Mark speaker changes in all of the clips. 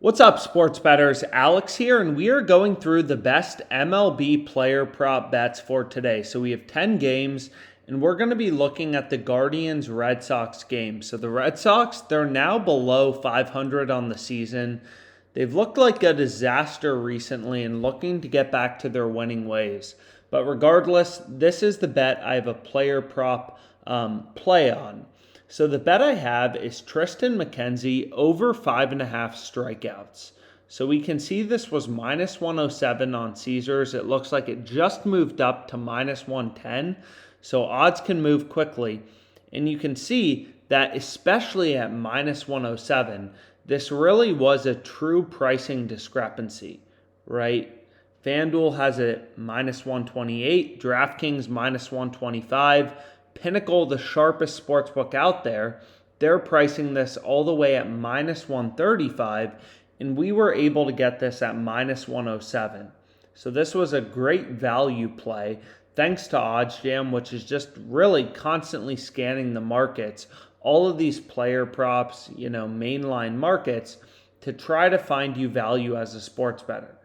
Speaker 1: What's up, sports bettors? Alex here, and we are going through the best MLB player prop bets for today. So we have 10 games, and we're going to be looking at the Guardians Red Sox game. So the Red Sox, they're now below 500 on the season. They've looked like a disaster recently and looking to get back to their winning ways. But regardless, this is the bet I have a player prop play on. So the bet I have is Triston McKenzie over 5.5 strikeouts. So we can see this was minus 107 on Caesars. It looks like it just moved up to minus 110. So odds can move quickly. And you can see that especially at minus 107, this really was a true pricing discrepancy, right? FanDuel has it minus 128, DraftKings minus 125. Pinnacle, the sharpest sportsbook out there, they're pricing this all the way at minus 135, and we were able to get this at minus 107. So this was a great value play thanks to OddsJam, which is just really constantly scanning the markets, all of these player props, mainline markets, to try to find you value as a sports bettor,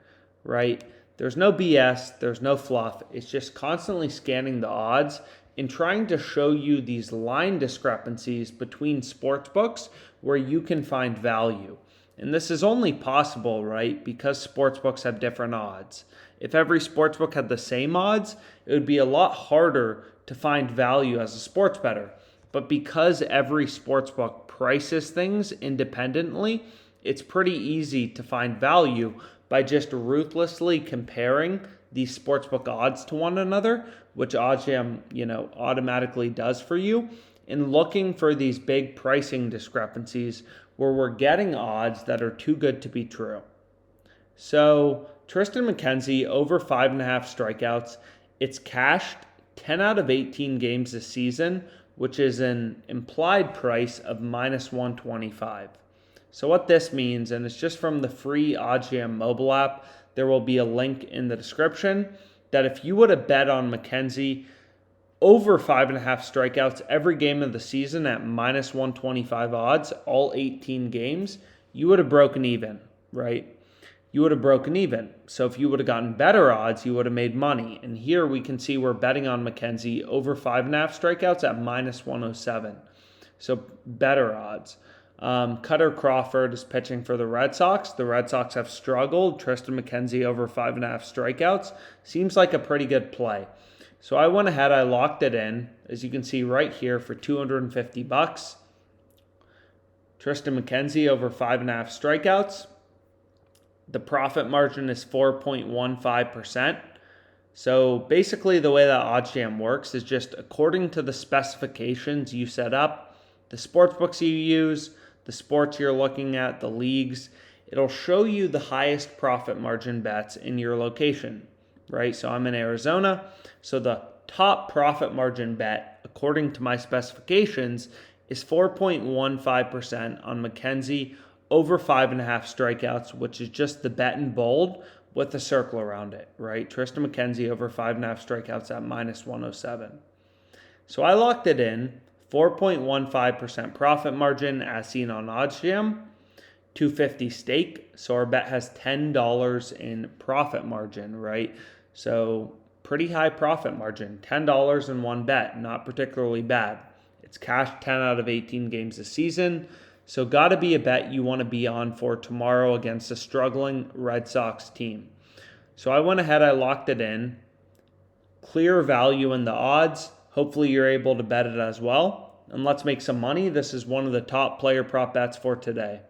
Speaker 1: right? There's no BS, there's no fluff. It's just constantly scanning the odds and trying to show you these line discrepancies between sports books where you can find value. And this is only possible, right, because sports books have different odds. If every sports book had the same odds, it would be a lot harder to find value as a sports bettor. But because every sports book prices things independently, it's pretty easy to find value by just ruthlessly comparing these sportsbook odds to one another, which OddsJam, automatically does for you, and looking for these big pricing discrepancies where we're getting odds that are too good to be true. So Triston McKenzie over 5.5 strikeouts. It's cashed 10 out of 18 games this season, which is an implied price of minus 125. So what this means, and it's just from the free OddsJam mobile app, there will be a link in the description, that if you would have bet on McKenzie over 5.5 strikeouts every game of the season at minus 125 odds, all 18 games, you would have broken even, right? You would have broken even. So if you would have gotten better odds, you would have made money. And here we can see we're betting on McKenzie over 5.5 strikeouts at minus 107. So better odds. Kutter Crawford is pitching for the Red Sox. The Red Sox have struggled. Triston McKenzie over 5.5 strikeouts. Seems like a pretty good play. So I went ahead, I locked it in, as you can see right here, for $250. Triston McKenzie over 5.5 strikeouts. The profit margin is 4.15%. So basically the way that OddsJam works is just according to the specifications you set up, the sports books you use, the sports you're looking at, the leagues, it'll show you the highest profit margin bets in your location, right? So I'm in Arizona, so the top profit margin bet, according to my specifications, is 4.15% on McKenzie over 5.5 strikeouts, which is just the bet in bold with a circle around it, right? Triston McKenzie over 5.5 strikeouts at minus 107. So I locked it in. 4.15% profit margin as seen on OddsJam, $250 stake. So our bet has $10 in profit margin, right? So pretty high profit margin, $10 in one bet, not particularly bad. It's cashed 10 out of 18 games this season. So got to be a bet you want to be on for tomorrow against a struggling Red Sox team. So I went ahead, I locked it in. Clear value in the odds. Hopefully you're able to bet it as well. And let's make some money. This is one of the top player prop bets for today.